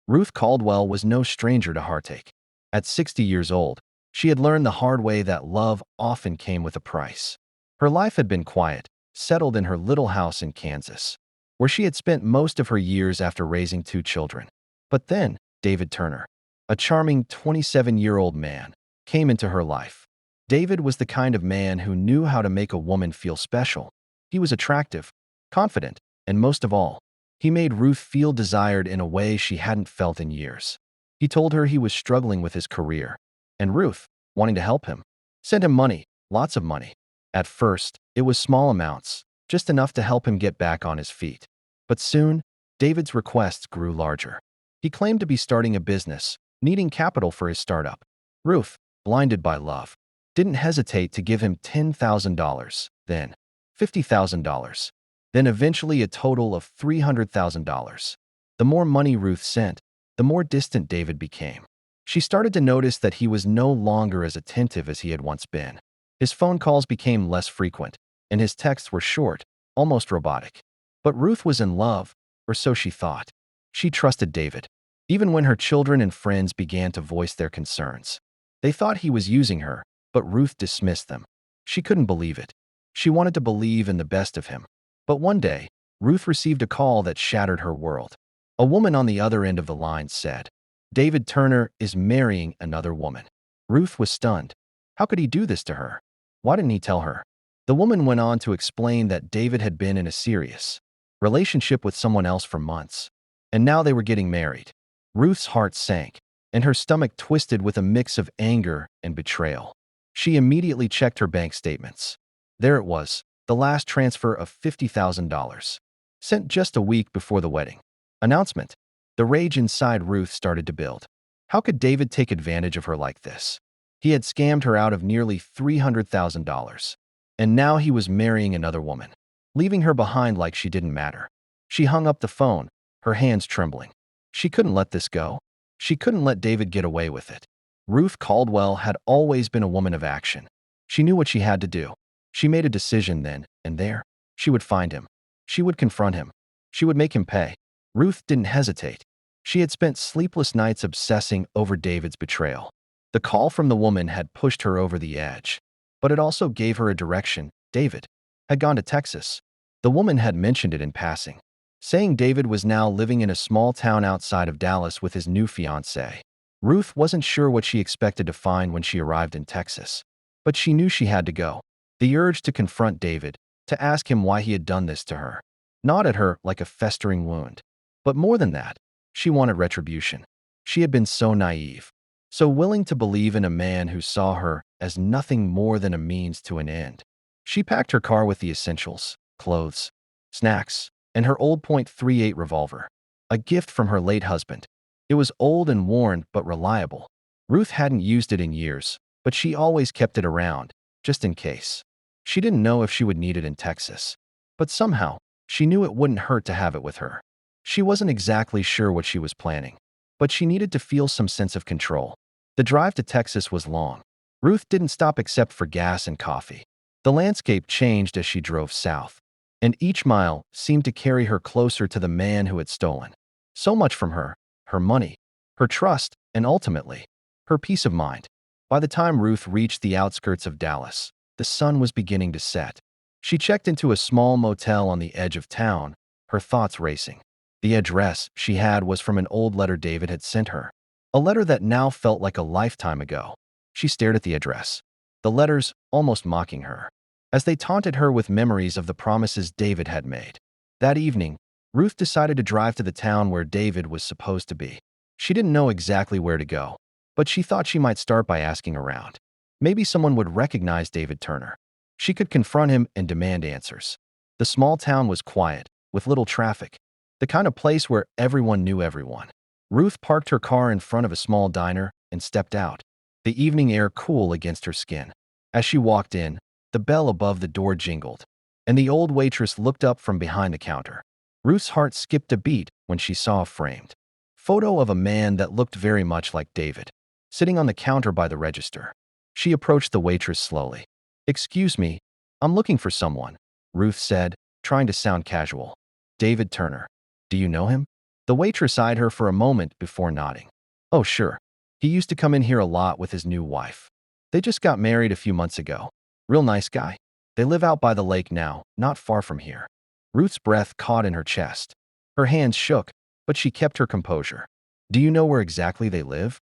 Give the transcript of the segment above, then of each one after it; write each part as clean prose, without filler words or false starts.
Ruth Caldwell was no stranger to heartache. At 60 years old, she had learned the hard way that love often came with a price. Her life had been quiet, settled in her little house in Kansas, where she had spent most of her years after raising two children. But then, David Turner, a charming 27-year-old man, came into her life. David was the kind of man who knew how to make a woman feel special. He was attractive, confident, and most of all, he made Ruth feel desired in a way she hadn't felt in years. He told her he was struggling with his career, and Ruth, wanting to help him, sent him money, lots of money. At first, it was small amounts, just enough to help him get back on his feet. But soon, David's requests grew larger. He claimed to be starting a business, needing capital for his startup. Ruth, blinded by love, didn't hesitate to give him $10,000, then $50,000, then eventually a total of $300,000. The more money Ruth sent, the more distant David became. She started to notice that he was no longer as attentive as he had once been. His phone calls became less frequent, and his texts were short, almost robotic. But Ruth was in love, or so she thought. She trusted David, even when her children and friends began to voice their concerns. They thought he was using her, but Ruth dismissed them. She couldn't believe it. She wanted to believe in the best of him. But one day, Ruth received a call that shattered her world. A woman on the other end of the line said, "David Turner is marrying another woman." Ruth was stunned. How could he do this to her? Why didn't he tell her? The woman went on to explain that David had been in a serious relationship with someone else for months, and now they were getting married. Ruth's heart sank, and her stomach twisted with a mix of anger and betrayal. She immediately checked her bank statements. There it was, the last transfer of $50,000, sent just a week before the wedding. Announcement. The rage inside Ruth started to build. How could David take advantage of her like this? He had scammed her out of nearly $300,000, and now he was marrying another woman, leaving her behind like she didn't matter. She hung up the phone, her hands trembling. She couldn't let this go. She couldn't let David get away with it. Ruth Caldwell had always been a woman of action. She knew what she had to do. She made a decision then and there. She would find him. She would confront him. She would make him pay. Ruth didn't hesitate. She had spent sleepless nights obsessing over David's betrayal. The call from the woman had pushed her over the edge, but it also gave her a direction. David had gone to Texas. The woman had mentioned it in passing, saying David was now living in a small town outside of Dallas with his new fiancée. Ruth wasn't sure what she expected to find when she arrived in Texas, but she knew she had to go. The urge to confront David, to ask him why he had done this to her, gnawed at her like a festering wound. But more than that, she wanted retribution. She had been so naive, so willing to believe in a man who saw her as nothing more than a means to an end. She packed her car with the essentials, clothes, snacks, and her old .38 revolver, a gift from her late husband. It was old and worn but reliable. Ruth hadn't used it in years, but she always kept it around, just in case. She didn't know if she would need it in Texas, but somehow, she knew it wouldn't hurt to have it with her. She wasn't exactly sure what she was planning, but she needed to feel some sense of control. The drive to Texas was long. Ruth didn't stop except for gas and coffee. The landscape changed as she drove south, and each mile seemed to carry her closer to the man who had stolen so much from her, her money, her trust, and ultimately, her peace of mind. By the time Ruth reached the outskirts of Dallas, the sun was beginning to set. She checked into a small motel on the edge of town, her thoughts racing. The address she had was from an old letter David had sent her, a letter that now felt like a lifetime ago. She stared at the address, the letters almost mocking her, as they taunted her with memories of the promises David had made. That evening, Ruth decided to drive to the town where David was supposed to be. She didn't know exactly where to go, but she thought she might start by asking around. Maybe someone would recognize David Turner. She could confront him and demand answers. The small town was quiet, with little traffic, the kind of place where everyone knew everyone. Ruth parked her car in front of a small diner and stepped out, the evening air cool against her skin. As she walked in, the bell above the door jingled, and the old waitress looked up from behind the counter. Ruth's heart skipped a beat when she saw a framed photo of a man that looked very much like David, sitting on the counter by the register. She approached the waitress slowly. "Excuse me, I'm looking for someone," Ruth said, trying to sound casual. "David Turner. Do you know him?" The waitress eyed her for a moment before nodding. Oh, sure. He used to come in here a lot with his new wife. They just got married a few months ago. Real nice guy. They live out by the lake now, not far from here. Ruth's breath caught in her chest. Her hands shook, but she kept her composure. Do you know where exactly they live?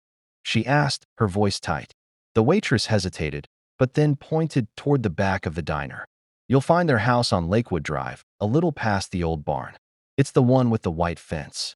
She asked, her voice tight. The waitress hesitated, but then pointed toward the back of the diner. You'll find their house on Lakewood Drive, a little past the old barn. It's the one with the white fence.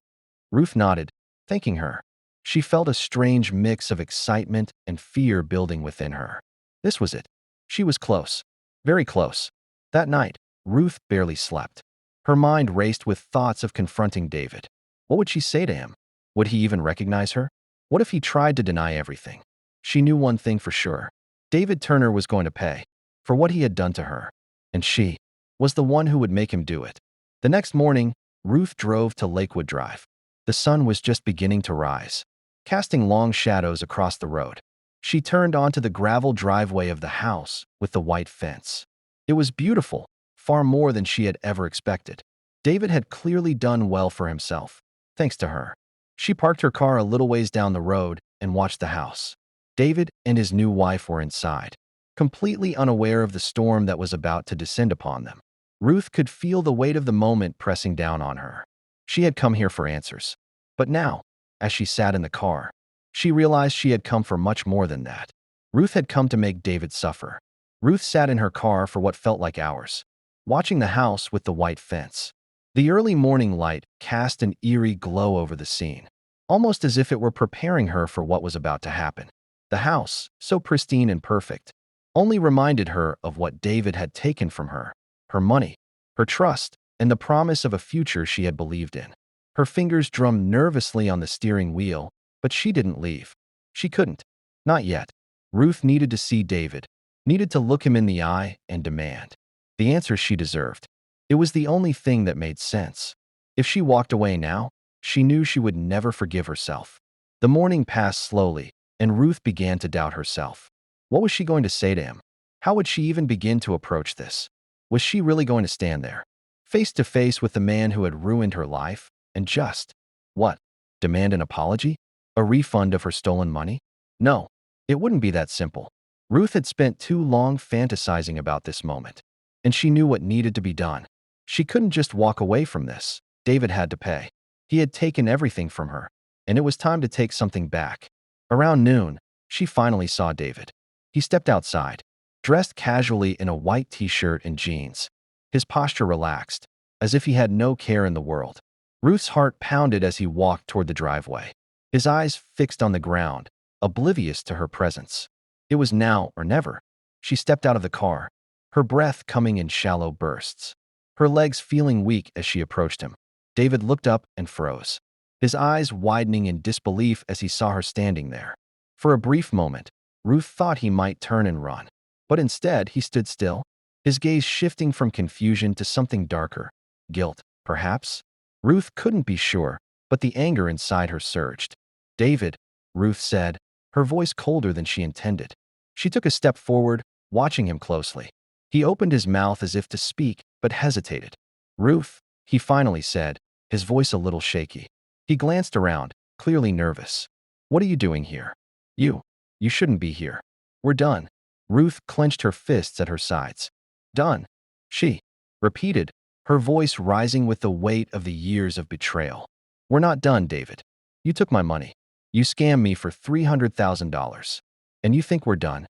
Ruth nodded, thanking her. She felt a strange mix of excitement and fear building within her. This was it. She was close. Very close. That night, Ruth barely slept. Her mind raced with thoughts of confronting David. What would she say to him? Would he even recognize her? What if he tried to deny everything? She knew one thing for sure. David Turner was going to pay for what he had done to her, and she was the one who would make him do it. The next morning, Ruth drove to Lakewood Drive. The sun was just beginning to rise, casting long shadows across the road. She turned onto the gravel driveway of the house with the white fence. It was beautiful, far more than she had ever expected. David had clearly done well for himself, thanks to her. She parked her car a little ways down the road and watched the house. David and his new wife were inside, completely unaware of the storm that was about to descend upon them. Ruth could feel the weight of the moment pressing down on her. She had come here for answers. But now, as she sat in the car, she realized she had come for much more than that. Ruth had come to make David suffer. Ruth sat in her car for what felt like hours, watching the house with the white fence. The early morning light cast an eerie glow over the scene, almost as if it were preparing her for what was about to happen. The house, so pristine and perfect, only reminded her of what David had taken from her: her money, her trust, and the promise of a future she had believed in. Her fingers drummed nervously on the steering wheel, but she didn't leave. She couldn't. Not yet. Ruth needed to see David, needed to look him in the eye and demand the answer she deserved. It was the only thing that made sense. If she walked away now, she knew she would never forgive herself. The morning passed slowly, and Ruth began to doubt herself. What was she going to say to him? How would she even begin to approach this? Was she really going to stand there, face to face with the man who had ruined her life, and just, what, demand an apology? A refund of her stolen money? No, it wouldn't be that simple. Ruth had spent too long fantasizing about this moment, and she knew what needed to be done. She couldn't just walk away from this. David had to pay. He had taken everything from her, and it was time to take something back. Around noon, she finally saw David. He stepped outside, dressed casually in a white t-shirt and jeans. His posture relaxed, as if he had no care in the world. Ruth's heart pounded as he walked toward the driveway, his eyes fixed on the ground, oblivious to her presence. It was now or never. She stepped out of the car, her breath coming in shallow bursts, her legs feeling weak as she approached him. David looked up and froze, his eyes widening in disbelief as he saw her standing there. For a brief moment, Ruth thought he might turn and run, but instead he stood still, his gaze shifting from confusion to something darker. Guilt, perhaps? Ruth couldn't be sure, but the anger inside her surged. David, Ruth said, her voice colder than she intended. She took a step forward, watching him closely. He opened his mouth as if to speak, but hesitated. Ruth, he finally said, his voice a little shaky. He glanced around, clearly nervous. What are you doing here? You shouldn't be here. We're done. Ruth clenched her fists at her sides. Done. She repeated, her voice rising with the weight of the years of betrayal. We're not done, David. You took my money. You scammed me for $300,000. And you think we're done?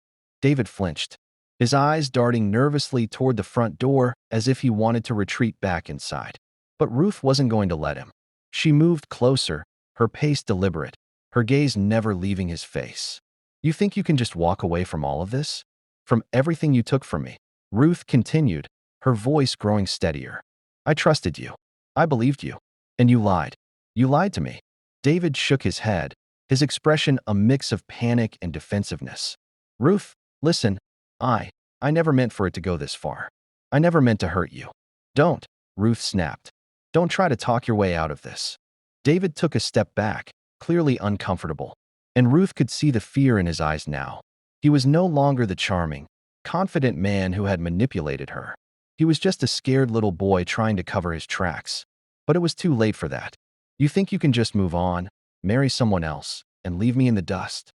David flinched, his eyes darting nervously toward the front door as if he wanted to retreat back inside. But Ruth wasn't going to let him. She moved closer, her pace deliberate, her gaze never leaving his face. You think you can just walk away from all of this? From everything you took from me? Ruth continued, her voice growing steadier. I trusted you. I believed you. And you lied. You lied to me. David shook his head, his expression a mix of panic and defensiveness. Ruth, listen, I never meant for it to go this far. I never meant to hurt you. Don't, Ruth snapped. Don't try to talk your way out of this. David took a step back, clearly uncomfortable, and Ruth could see the fear in his eyes now. He was no longer the charming, confident man who had manipulated her. He was just a scared little boy trying to cover his tracks. But it was too late for that. You think you can just move on, marry someone else, and leave me in the dust?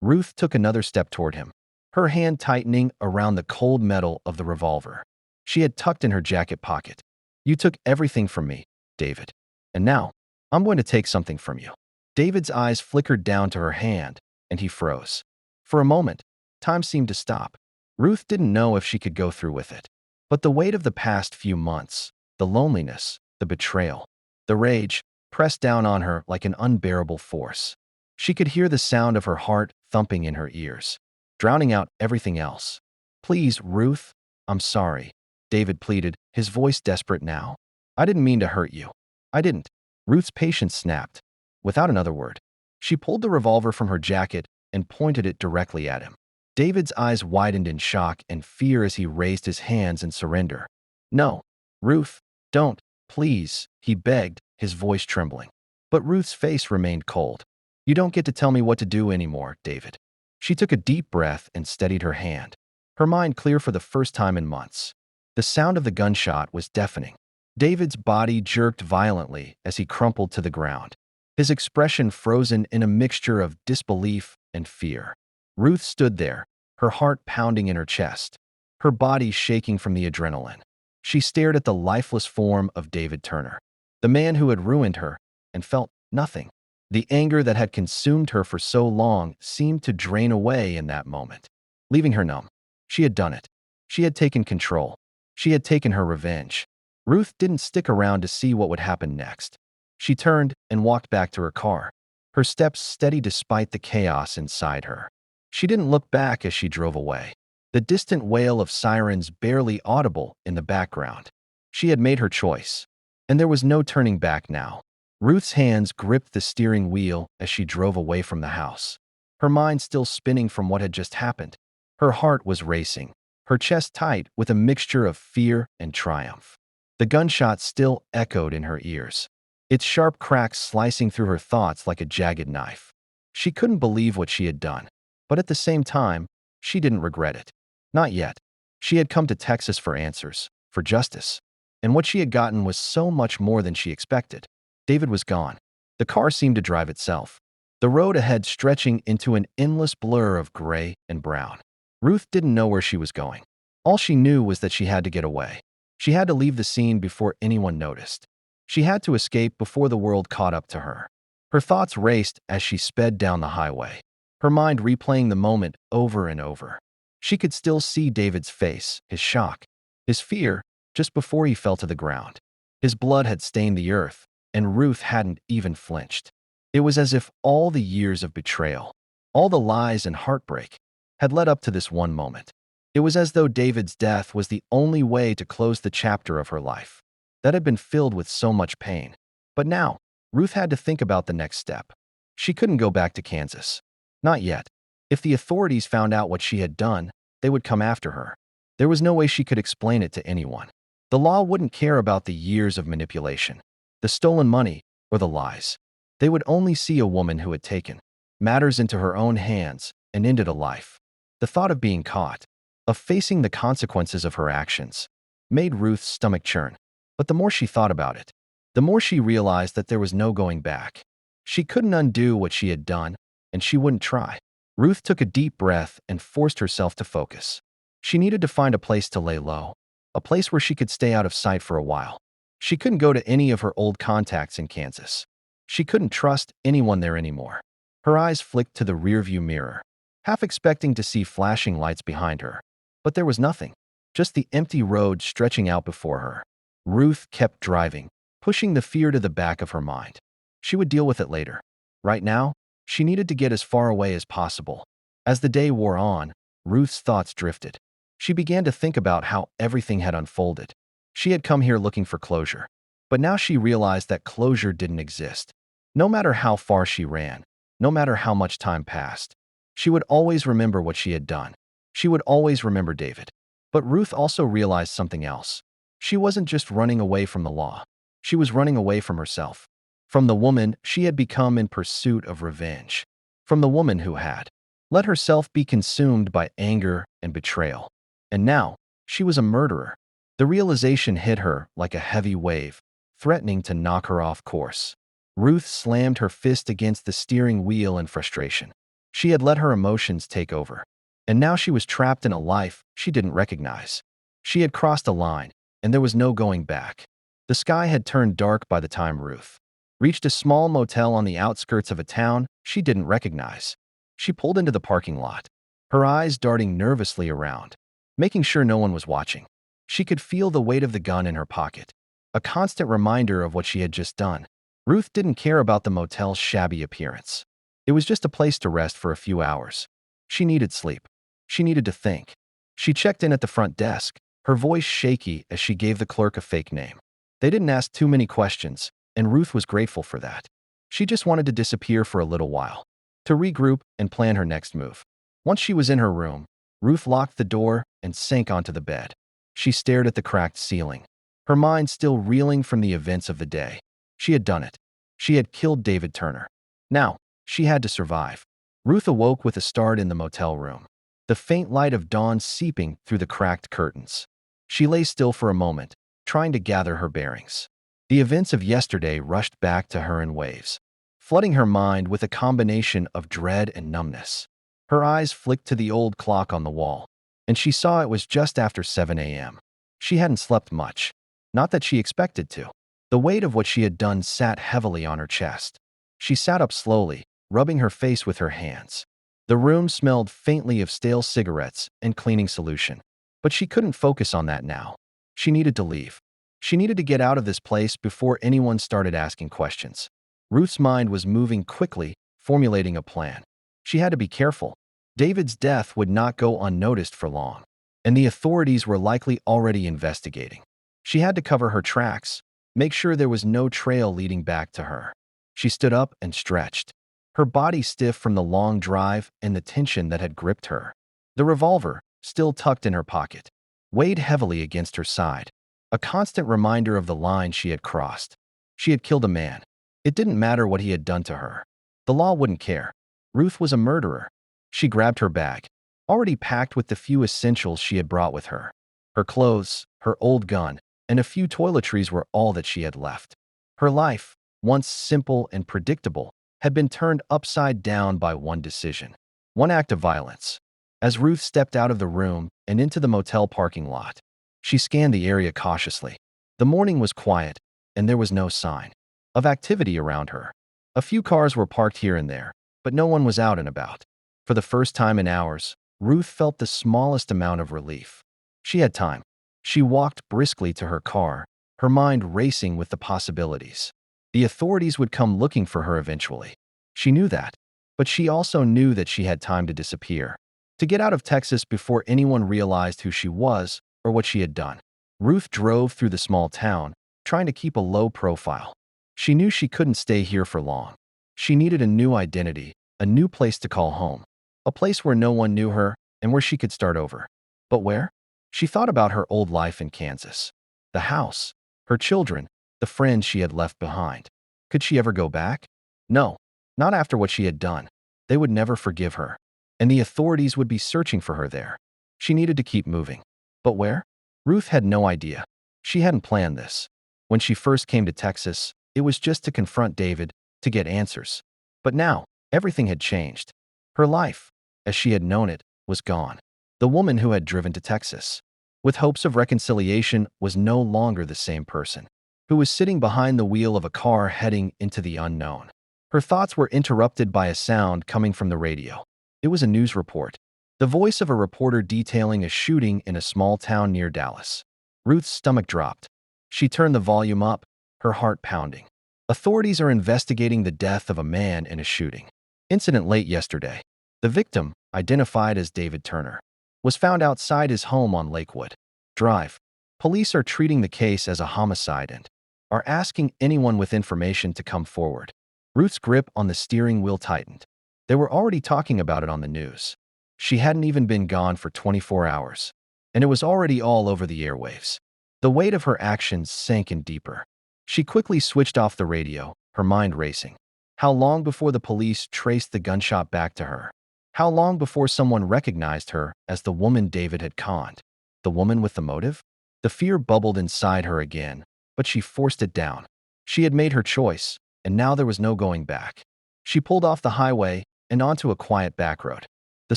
Ruth took another step toward him, her hand tightening around the cold metal of the revolver she had tucked in her jacket pocket. You took everything from me, David. And now, I'm going to take something from you. David's eyes flickered down to her hand, and he froze. For a moment, time seemed to stop. Ruth didn't know if she could go through with it. But the weight of the past few months, the loneliness, the betrayal, the rage, pressed down on her like an unbearable force. She could hear the sound of her heart thumping in her ears, drowning out everything else. Please, Ruth, I'm sorry, David pleaded, his voice desperate now. I didn't mean to hurt you. I didn't. Ruth's patience snapped. Without another word, she pulled the revolver from her jacket and pointed it directly at him. David's eyes widened in shock and fear as he raised his hands in surrender. No, Ruth, don't, please, he begged, his voice trembling. But Ruth's face remained cold. You don't get to tell me what to do anymore, David. She took a deep breath and steadied her hand, her mind clear for the first time in months. The sound of the gunshot was deafening. David's body jerked violently as he crumpled to the ground, his expression frozen in a mixture of disbelief and fear. Ruth stood there, her heart pounding in her chest, her body shaking from the adrenaline. She stared at the lifeless form of David Turner, the man who had ruined her, and felt nothing. The anger that had consumed her for so long seemed to drain away in that moment, leaving her numb. She had done it. She had taken control. She had taken her revenge. Ruth didn't stick around to see what would happen next. She turned and walked back to her car, her steps steady despite the chaos inside her. She didn't look back as she drove away, the distant wail of sirens barely audible in the background. She had made her choice, and there was no turning back now. Ruth's hands gripped the steering wheel as she drove away from the house, her mind still spinning from what had just happened. Her heart was racing, her chest tight with a mixture of fear and triumph. The gunshot still echoed in her ears, its sharp cracks slicing through her thoughts like a jagged knife. She couldn't believe what she had done, but at the same time, she didn't regret it. Not yet. She had come to Texas for answers, for justice. And what she had gotten was so much more than she expected. David was gone. The car seemed to drive itself, the road ahead stretching into an endless blur of gray and brown. Ruth didn't know where she was going. All she knew was that she had to get away. She had to leave the scene before anyone noticed. She had to escape before the world caught up to her. Her thoughts raced as she sped down the highway, her mind replaying the moment over and over. She could still see David's face, his shock, his fear, just before he fell to the ground. His blood had stained the earth, and Ruth hadn't even flinched. It was as if all the years of betrayal, all the lies and heartbreak, had led up to this one moment. It was as though David's death was the only way to close the chapter of her life that had been filled with so much pain. But now, Ruth had to think about the next step. She couldn't go back to Kansas. Not yet. If the authorities found out what she had done, they would come after her. There was no way she could explain it to anyone. The law wouldn't care about the years of manipulation, the stolen money, or the lies. They would only see a woman who had taken matters into her own hands and ended a life. The thought of being caught, of facing the consequences of her actions, made Ruth's stomach churn. But the more she thought about it, the more she realized that there was no going back. She couldn't undo what she had done, and she wouldn't try. Ruth took a deep breath and forced herself to focus. She needed to find a place to lay low, a place where she could stay out of sight for a while. She couldn't go to any of her old contacts in Kansas. She couldn't trust anyone there anymore. Her eyes flicked to the rearview mirror, half expecting to see flashing lights behind her. But there was nothing, just the empty road stretching out before her. Ruth kept driving, pushing the fear to the back of her mind. She would deal with it later. Right now, she needed to get as far away as possible. As the day wore on, Ruth's thoughts drifted. She began to think about how everything had unfolded. She had come here looking for closure, but now she realized that closure didn't exist. No matter how far she ran, no matter how much time passed, she would always remember what she had done. She would always remember David. But Ruth also realized something else. She wasn't just running away from the law. She was running away from herself, from the woman she had become in pursuit of revenge, from the woman who had let herself be consumed by anger and betrayal. And now, she was a murderer. The realization hit her like a heavy wave, threatening to knock her off course. Ruth slammed her fist against the steering wheel in frustration. She had let her emotions take over, and now she was trapped in a life she didn't recognize. She had crossed a line, and there was no going back. The sky had turned dark by the time Ruth reached a small motel on the outskirts of a town she didn't recognize. She pulled into the parking lot, her eyes darting nervously around, making sure no one was watching. She could feel the weight of the gun in her pocket, a constant reminder of what she had just done. Ruth didn't care about the motel's shabby appearance. It was just a place to rest for a few hours. She needed sleep. She needed to think. She checked in at the front desk, her voice shaky as she gave the clerk a fake name. They didn't ask too many questions, and Ruth was grateful for that. She just wanted to disappear for a little while, to regroup and plan her next move. Once she was in her room, Ruth locked the door and sank onto the bed. She stared at the cracked ceiling, her mind still reeling from the events of the day. She had done it. She had killed David Turner. Now, she had to survive. Ruth awoke with a start in the motel room, the faint light of dawn seeping through the cracked curtains. She lay still for a moment, trying to gather her bearings. The events of yesterday rushed back to her in waves, flooding her mind with a combination of dread and numbness. Her eyes flicked to the old clock on the wall, and she saw it was just after 7 a.m. She hadn't slept much, not that she expected to. The weight of what she had done sat heavily on her chest. She sat up slowly, rubbing her face with her hands. The room smelled faintly of stale cigarettes and cleaning solution, but she couldn't focus on that now. She needed to leave. She needed to get out of this place before anyone started asking questions. Ruth's mind was moving quickly, formulating a plan. She had to be careful. David's death would not go unnoticed for long, and the authorities were likely already investigating. She had to cover her tracks, make sure there was no trail leading back to her. She stood up and stretched, her body stiff from the long drive and the tension that had gripped her. The revolver, still tucked in her pocket, weighed heavily against her side, a constant reminder of the line she had crossed. She had killed a man. It didn't matter what he had done to her. The law wouldn't care. Ruth was a murderer. She grabbed her bag, already packed with the few essentials she had brought with her. Her clothes, her old gun, and a few toiletries were all that she had left. Her life, once simple and predictable, had been turned upside down by one decision, one act of violence. As Ruth stepped out of the room and into the motel parking lot, she scanned the area cautiously. The morning was quiet, and there was no sign of activity around her. A few cars were parked here and there, but no one was out and about. For the first time in hours, Ruth felt the smallest amount of relief. She had time. She walked briskly to her car, her mind racing with the possibilities. The authorities would come looking for her eventually. She knew that, but she also knew that she had time to disappear, to get out of Texas before anyone realized who she was or what she had done. Ruth drove through the small town, trying to keep a low profile. She knew she couldn't stay here for long. She needed a new identity, a new place to call home, a place where no one knew her and where she could start over. But where? She thought about her old life in Kansas. The house, her children, the friends she had left behind. Could she ever go back? No, not after what she had done. They would never forgive her, and the authorities would be searching for her there. She needed to keep moving. But where? Ruth had no idea. She hadn't planned this. When she first came to Texas, it was just to confront David, to get answers. But now, everything had changed. Her life, as she had known it, was gone. The woman who had driven to Texas, with hopes of reconciliation, was no longer the same person, who was sitting behind the wheel of a car heading into the unknown. Her thoughts were interrupted by a sound coming from the radio. It was a news report, the voice of a reporter detailing a shooting in a small town near Dallas. Ruth's stomach dropped. She turned the volume up, her heart pounding. Authorities are investigating the death of a man in a shooting incident late yesterday. The victim, identified as David Turner, was found outside his home on Lakewood Drive. Police are treating the case as a homicide and are asking anyone with information to come forward. Ruth's grip on the steering wheel tightened. They were already talking about it on the news. She hadn't even been gone for 24 hours, and it was already all over the airwaves. The weight of her actions sank in deeper. She quickly switched off the radio, her mind racing. How long before the police traced the gunshot back to her? How long before someone recognized her as the woman David had conned? The woman with the motive? The fear bubbled inside her again, but she forced it down. She had made her choice, and now there was no going back. She pulled off the highway and onto a quiet back road. The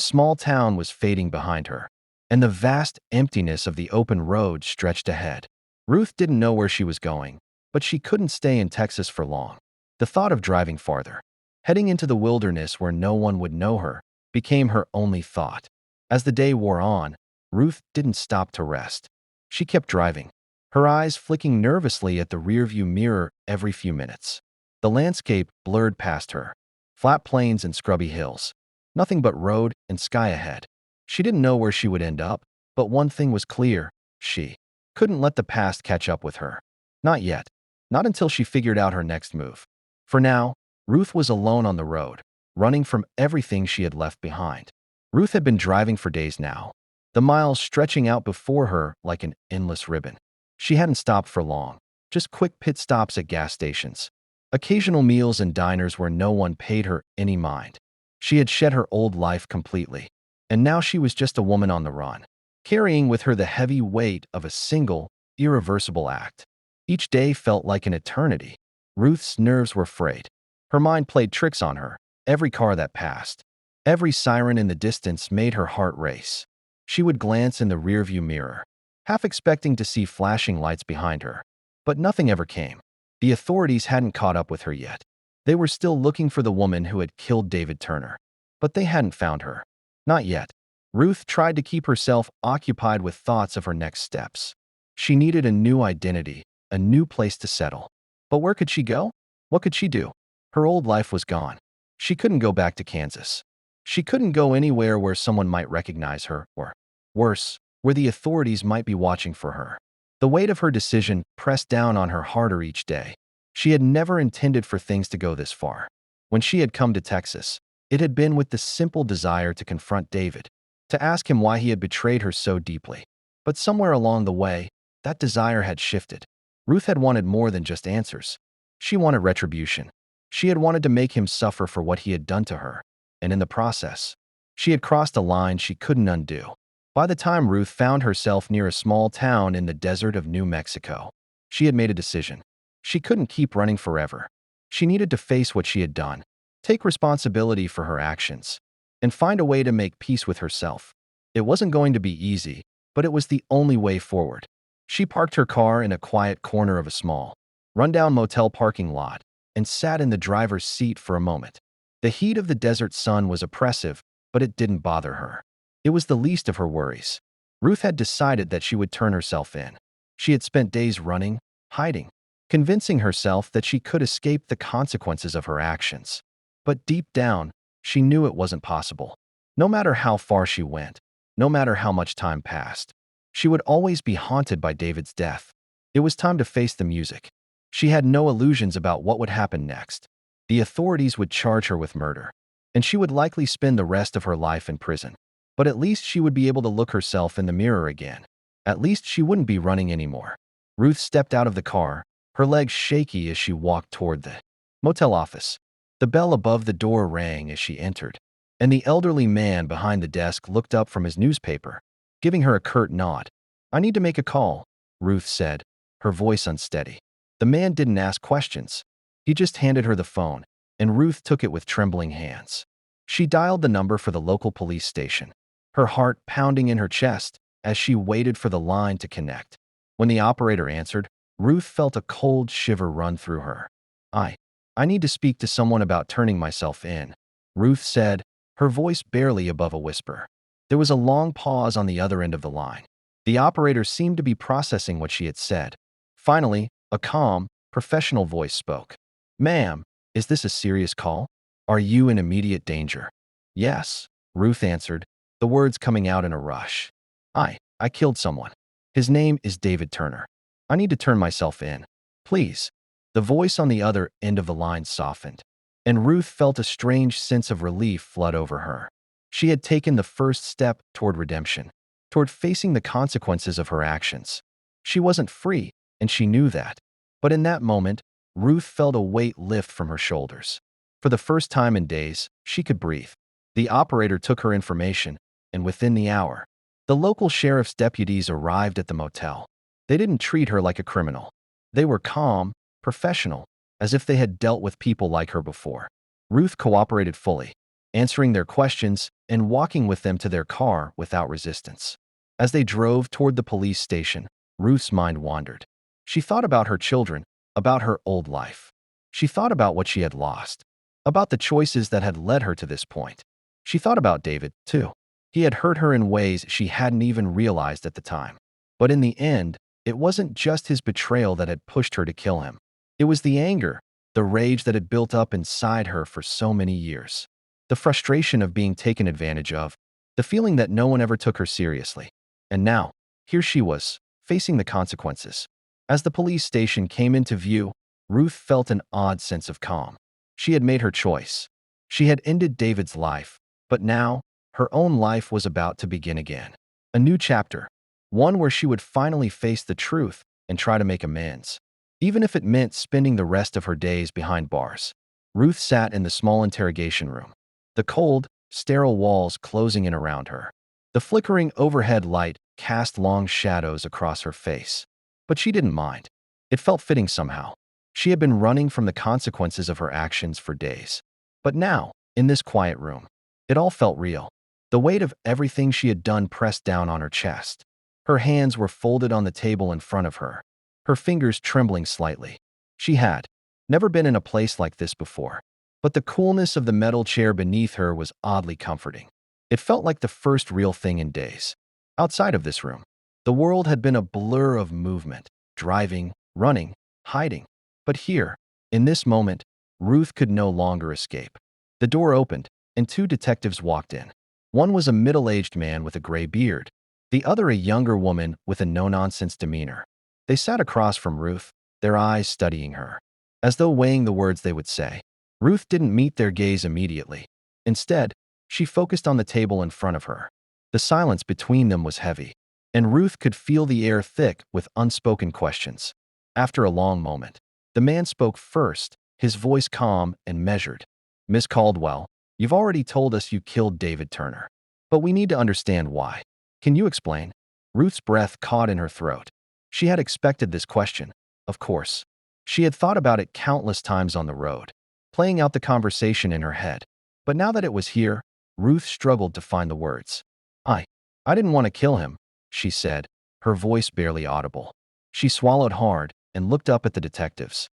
small town was fading behind her, and the vast emptiness of the open road stretched ahead. Ruth didn't know where she was going, but she couldn't stay in Texas for long. The thought of driving farther, heading into the wilderness where no one would know her, became her only thought. As the day wore on, Ruth didn't stop to rest. She kept driving, her eyes flicking nervously at the rearview mirror every few minutes. The landscape blurred past her, flat plains and scrubby hills. Nothing but road and sky ahead. She didn't know where she would end up, but one thing was clear: she couldn't let the past catch up with her. Not yet. Not until she figured out her next move. For now, Ruth was alone on the road, running from everything she had left behind. Ruth had been driving for days now, the miles stretching out before her like an endless ribbon. She hadn't stopped for long, just quick pit stops at gas stations, occasional meals in diners where no one paid her any mind. She had shed her old life completely, and now she was just a woman on the run, carrying with her the heavy weight of a single, irreversible act. Each day felt like an eternity. Ruth's nerves were frayed. Her mind played tricks on her. Every car that passed, every siren in the distance made her heart race. She would glance in the rearview mirror, half expecting to see flashing lights behind her. But nothing ever came. The authorities hadn't caught up with her yet. They were still looking for the woman who had killed David Turner. But they hadn't found her. Not yet. Ruth tried to keep herself occupied with thoughts of her next steps. She needed a new identity, a new place to settle. But where could she go? What could she do? Her old life was gone. She couldn't go back to Kansas. She couldn't go anywhere where someone might recognize her, or, worse, where the authorities might be watching for her. The weight of her decision pressed down on her harder each day. She had never intended for things to go this far. When she had come to Texas, it had been with the simple desire to confront David, to ask him why he had betrayed her so deeply. But somewhere along the way, that desire had shifted. Ruth had wanted more than just answers. She wanted retribution. She had wanted to make him suffer for what he had done to her, and in the process, she had crossed a line she couldn't undo. By the time Ruth found herself near a small town in the desert of New Mexico, she had made a decision. She couldn't keep running forever. She needed to face what she had done, take responsibility for her actions, and find a way to make peace with herself. It wasn't going to be easy, but it was the only way forward. She parked her car in a quiet corner of a small, rundown motel parking lot and sat in the driver's seat for a moment. The heat of the desert sun was oppressive, but it didn't bother her. It was the least of her worries. Ruth had decided that she would turn herself in. She had spent days running, hiding, convincing herself that she could escape the consequences of her actions. But deep down, she knew it wasn't possible. No matter how far she went, no matter how much time passed, she would always be haunted by David's death. It was time to face the music. She had no illusions about what would happen next. The authorities would charge her with murder, and she would likely spend the rest of her life in prison. But at least she would be able to look herself in the mirror again. At least she wouldn't be running anymore. Ruth stepped out of the car, her legs shaky as she walked toward the motel office. The bell above the door rang as she entered, and the elderly man behind the desk looked up from his newspaper, giving her a curt nod. "I need to make a call," Ruth said, her voice unsteady. The man didn't ask questions. He just handed her the phone, and Ruth took it with trembling hands. She dialed the number for the local police station, her heart pounding in her chest as she waited for the line to connect. When the operator answered, Ruth felt a cold shiver run through her. I need to speak to someone about turning myself in," Ruth said, her voice barely above a whisper. There was a long pause on the other end of the line. The operator seemed to be processing what she had said. Finally, a calm, professional voice spoke. "Ma'am, is this a serious call? Are you in immediate danger?" "Yes," Ruth answered, the words coming out in a rush. I killed someone. His name is David Turner. I need to turn myself in. Please." The voice on the other end of the line softened, and Ruth felt a strange sense of relief flood over her. She had taken the first step toward redemption, toward facing the consequences of her actions. She wasn't free, and she knew that. But in that moment, Ruth felt a weight lift from her shoulders. For the first time in days, she could breathe. The operator took her information, and within the hour, the local sheriff's deputies arrived at the motel. They didn't treat her like a criminal. They were calm, professional, as if they had dealt with people like her before. Ruth cooperated fully, answering their questions and walking with them to their car without resistance. As they drove toward the police station, Ruth's mind wandered. She thought about her children, about her old life. She thought about what she had lost, about the choices that had led her to this point. She thought about David, too. He had hurt her in ways she hadn't even realized at the time. But in the end, it wasn't just his betrayal that had pushed her to kill him. It was the anger, the rage that had built up inside her for so many years. The frustration of being taken advantage of, the feeling that no one ever took her seriously. And now, here she was, facing the consequences. As the police station came into view, Ruth felt an odd sense of calm. She had made her choice. She had ended David's life, but now, her own life was about to begin again. A new chapter, one where she would finally face the truth and try to make amends, even if it meant spending the rest of her days behind bars. Ruth sat in the small interrogation room, the cold, sterile walls closing in around her. The flickering overhead light cast long shadows across her face. But she didn't mind. It felt fitting somehow. She had been running from the consequences of her actions for days. But now, in this quiet room, it all felt real. The weight of everything she had done pressed down on her chest. Her hands were folded on the table in front of her, her fingers trembling slightly. She had never been in a place like this before. But the coolness of the metal chair beneath her was oddly comforting. It felt like the first real thing in days. Outside of this room, the world had been a blur of movement, driving, running, hiding. But here, in this moment, Ruth could no longer escape. The door opened, and two detectives walked in. One was a middle-aged man with a gray beard, the other a younger woman with a no-nonsense demeanor. They sat across from Ruth, their eyes studying her, as though weighing the words they would say. Ruth didn't meet their gaze immediately. Instead, she focused on the table in front of her. The silence between them was heavy, and Ruth could feel the air thick with unspoken questions. After a long moment, the man spoke first, his voice calm and measured. "Miss Caldwell, you've already told us you killed David Turner, but we need to understand why. Can you explain?" Ruth's breath caught in her throat. She had expected this question, of course. She had thought about it countless times on the road, playing out the conversation in her head. But now that it was here, Ruth struggled to find the words. I didn't want to kill him," she said, her voice barely audible. She swallowed hard and looked up at the detectives.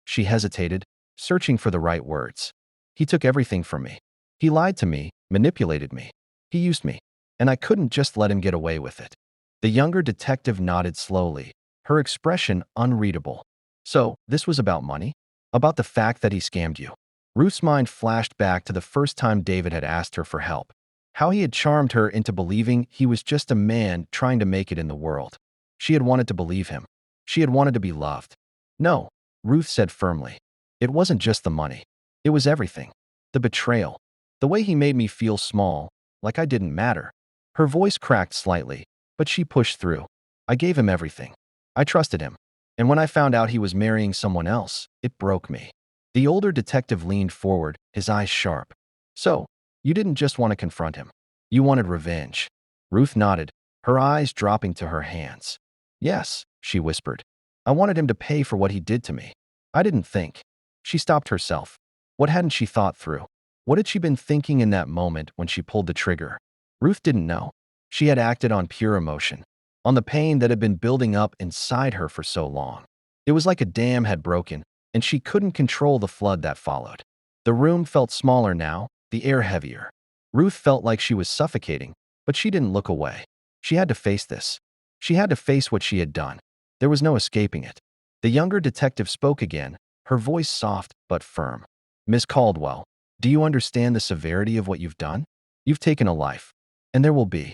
She hesitated, searching for the right words. "He took everything from me. He lied to me, manipulated me. He used me, and I couldn't just let him get away with it." The younger detective nodded slowly, her expression unreadable. "So, this was about money? About the fact that he scammed you?" Ruth's mind flashed back to the first time David had asked her for help, how he had charmed her into believing he was just a man trying to make it in the world. She had wanted to believe him. She had wanted to be loved. "No," Ruth said firmly. "It wasn't just the money. It was everything. The betrayal. The way he made me feel small, like I didn't matter." Her voice cracked slightly, but she pushed through. "I gave him everything. I trusted him. And when I found out he was marrying someone else, it broke me." The older detective leaned forward, his eyes sharp. "So, you didn't just want to confront him. You wanted revenge." Ruth nodded, her eyes dropping to her hands. "Yes," she whispered. "I wanted him to pay for what he did to me. I didn't think." She stopped herself. What hadn't she thought through? What had she been thinking in that moment when she pulled the trigger? Ruth didn't know. She had acted on pure emotion, on the pain that had been building up inside her for so long. It was like a dam had broken, and she couldn't control the flood that followed. The room felt smaller now, the air heavier. Ruth felt like she was suffocating, but she didn't look away. She had to face this. She had to face what she had done. There was no escaping it. The younger detective spoke again, her voice soft but firm. "Miss Caldwell, do you understand the severity of what you've done? You've taken a life, and there will be